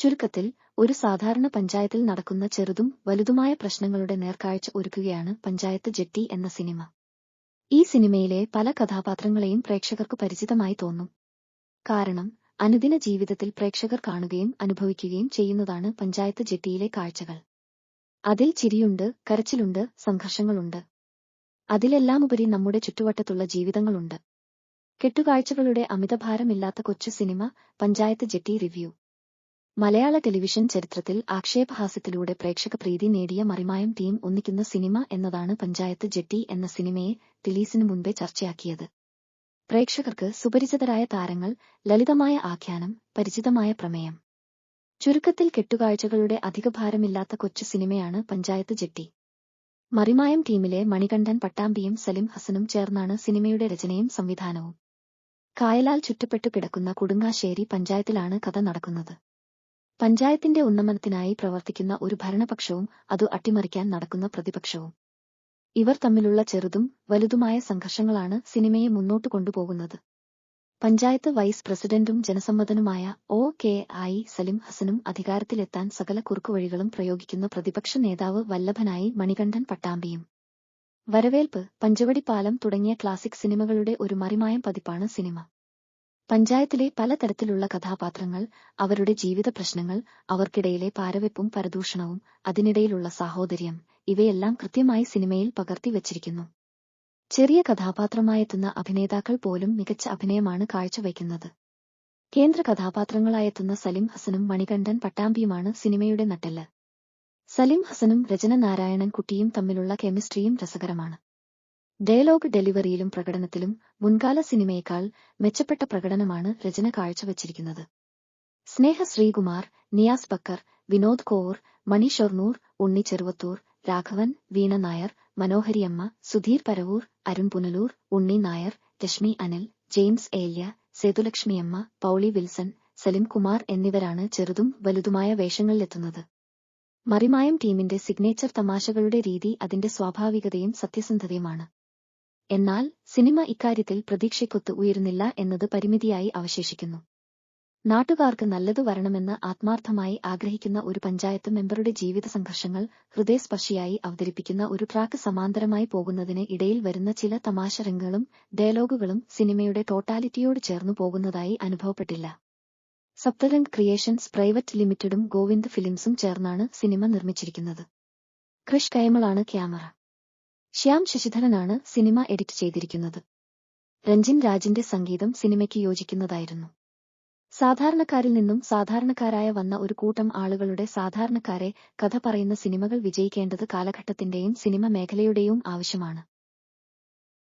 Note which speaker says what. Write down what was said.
Speaker 1: ചുരുക്കത്തിൽ, ഒരു സാധാരണ പഞ്ചായത്തിൽ നടക്കുന്ന ചെറുതും വലുതുമായ പ്രശ്നങ്ങളുടെ നേർക്കാഴ്ച ഒരുക്കുകയാണ് പഞ്ചായത്ത് ജെട്ടി എന്ന സിനിമ. ഈ സിനിമയിലെ പല കഥാപാത്രങ്ങളെയും പ്രേക്ഷകർക്ക് പരിചിതമായി തോന്നും. കാരണം, അനുദിന ജീവിതത്തിൽ പ്രേക്ഷകർ കാണുകയും അനുഭവിക്കുകയും ചെയ്യുന്നതാണ് പഞ്ചായത്ത് ജെട്ടിയിലെ കാഴ്ചകൾ. അതിൽ ചിരിയുണ്ട്, കരച്ചിലുണ്ട്, സംഘർഷങ്ങളുണ്ട്. അതിലെല്ലാമുപരി നമ്മുടെ ചുറ്റുവട്ടത്തുള്ള ജീവിതങ്ങളുണ്ട്. കെട്ടുകാഴ്ചകളുടെ അമിതഭാരമില്ലാത്ത കൊച്ചു സിനിമ പഞ്ചായത്ത് ജെട്ടി റിവ്യൂ. മലയാള ടെലിവിഷൻ ചരിത്രത്തിൽ ആക്ഷേപഹാസ്യത്തിലൂടെ പ്രേക്ഷക പ്രീതി നേടിയ മറിമായം ടീം ഒന്നിക്കുന്ന സിനിമ എന്നതാണ് പഞ്ചായത്ത് ജെട്ടി എന്ന സിനിമയെ റിലീസിനു മുൻപേ ചർച്ചയാക്കിയത്. പ്രേക്ഷകർക്ക് സുപരിചിതരായ താരങ്ങൾ, ലളിതമായ ആഖ്യാനം, പരിചിതമായ പ്രമേയം. ചുരുക്കത്തിൽ കെട്ടുകാഴ്ചകളുടെ അധികഭാരമില്ലാത്ത കൊച്ചു സിനിമയാണ് പഞ്ചായത്ത് ജെട്ടി. മറിമായം ടീമിലെ മണികണ്ഠൻ പട്ടാമ്പിയും സലിം ഹസനും ചേർന്നാണ് സിനിമയുടെ രചനയും സംവിധാനവും. കായലാൽ ചുറ്റപ്പെട്ടു കിടക്കുന്ന കൊടുങ്ങാശ്ശേരി പഞ്ചായത്തിലാണ് കഥ നടക്കുന്നത്. പഞ്ചായത്തിന്റെ ഉന്നമനത്തിനായി പ്രവർത്തിക്കുന്ന ഒരു ഭരണപക്ഷവും അതു അട്ടിമറിക്കാൻ നടക്കുന്ന പ്രതിപക്ഷവും. ഇവർ തമ്മിലുള്ള ചെറുതും വലുതുമായ സംഘർഷങ്ങളാണ് സിനിമയെ മുന്നോട്ടു കൊണ്ടുപോകുന്നത്. പഞ്ചായത്ത് വൈസ് പ്രസിഡന്റും ജനസമ്മതനുമായ OKI സലിം ഹസനും അധികാരത്തിലെത്താൻ സകല കുറുക്കുവഴികളും പ്രയോഗിക്കുന്ന പ്രതിപക്ഷ നേതാവ് വല്ലഭനായി മണികണ്ഠൻ പട്ടാമ്പിയും. വരവേൽപ്പ്, പഞ്ചവടിപ്പാലം തുടങ്ങിയ ക്ലാസിക് സിനിമകളുടെ ഒരു മറിമായം പതിപ്പാണ് സിനിമ. പഞ്ചായത്തിലെ പലതരത്തിലുള്ള കഥാപാത്രങ്ങൾ, അവരുടെ ജീവിത പ്രശ്നങ്ങൾ, അവർക്കിടയിലെ പാരവെപ്പും പരദൂഷണവും, അതിനിടയിലുള്ള സാഹോദര്യം, ഇവയെല്ലാം കൃത്യമായി സിനിമയിൽ പകർത്തിവച്ചിരിക്കുന്നു. ചെറിയ കഥാപാത്രമായെത്തുന്ന അഭിനേതാക്കൾ പോലും മികച്ച അഭിനയമാണ് കാഴ്ചവയ്ക്കുന്നത്. കേന്ദ്ര കഥാപാത്രങ്ങളായെത്തുന്ന സലിം ഹസനും മണികണ്ഠൻ പട്ടാമ്പിയുമാണ് സിനിമയുടെ നട്ടെല്ല്. സലിം ഹസനും രചന നാരായണൻ കുട്ടിയും തമ്മിലുള്ള കെമിസ്ട്രിയും രസകരമാണ്. ഡയലോഗ് ഡെലിവറിയിലും പ്രകടനത്തിലും മുൻകാല സിനിമയേക്കാൾ മെച്ചപ്പെട്ട പ്രകടനമാണ് രചന കാഴ്ചവച്ചിരിക്കുന്നത്. സ്നേഹ ശ്രീകുമാർ, നിയാസ് ബക്കർ, വിനോദ് കോവൂർ, മണി ഷൊർണൂർ, ഉണ്ണി ചെറുവത്തൂർ, രാഘവൻ, വീണ നായർ, മനോഹരിയമ്മ, സുധീർ പരവൂർ, അരുൺ പുനലൂർ, ഉണ്ണി നായർ, രശ്മി അനിൽ, ജെയിംസ് ഏല്യ, സേതുലക്ഷ്മിയമ്മ, പൗളി വിൽസൺ, സലിം കുമാർ എന്നിവരാണ് ചെറുതും വലുതുമായ വേഷങ്ങളിലെത്തുന്നത്. മറിമായം ടീമിന്റെ സിഗ്നേച്ചർ തമാശകളുടെ രീതി അതിന്റെ സ്വാഭാവികതയും സത്യസന്ധതയുമാണ്. എന്നാൽ സിനിമ ഇക്കാര്യത്തിൽ പ്രതീക്ഷയ്ക്കൊത്ത് ഉയരുന്നില്ല എന്നത് പരിമിതിയായി അവശേഷിക്കുന്നു. നാട്ടുകാർക്ക് നല്ലതു വരണമെന്ന് ആത്മാർത്ഥമായി ആഗ്രഹിക്കുന്ന ഒരു പഞ്ചായത്ത് മെമ്പറുടെ ജീവിത സംഘർഷങ്ങൾ ഹൃദയസ്പർശിയായി അവതരിപ്പിക്കുന്ന ഒരു ട്രാക്ക് സമാന്തരമായി പോകുന്നതിന് ഇടയിൽ വരുന്ന ചില തമാശ രംഗങ്ങളും ഡയലോഗുകളും സിനിമയുടെ ടോട്ടാലിറ്റിയോട് ചേർന്നു പോകുന്നതായി അനുഭവപ്പെട്ടില്ല. സപ്തരംഗ് ക്രിയേഷൻസ് പ്രൈവറ്റ് ലിമിറ്റഡും ഗോവിന്ദ് ഫിലിംസും ചേർന്നാണ് സിനിമ നിർമ്മിച്ചിരിക്കുന്നത്. ക്രിഷ് കൈമളാണ് ക്യാമറ. ശ്യാം ശശിധരനാണ് സിനിമ എഡിറ്റ് ചെയ്തിരിക്കുന്നത്. രഞ്ജിൻ രാജിന്റെ സംഗീതം സിനിമയ്ക്ക് യോജിക്കുന്നതായിരുന്നു. സാധാരണക്കാരിൽ നിന്നും സാധാരണക്കാരായ വന്ന ഒരു കൂട്ടം ആളുകളുടെ സാധാരണക്കാരെ കഥ പറയുന്ന സിനിമകൾ വിജയിക്കേണ്ടത് കാലഘട്ടത്തിന്റെയും സിനിമ മേഖലയുടെയും ആവശ്യമാണ്.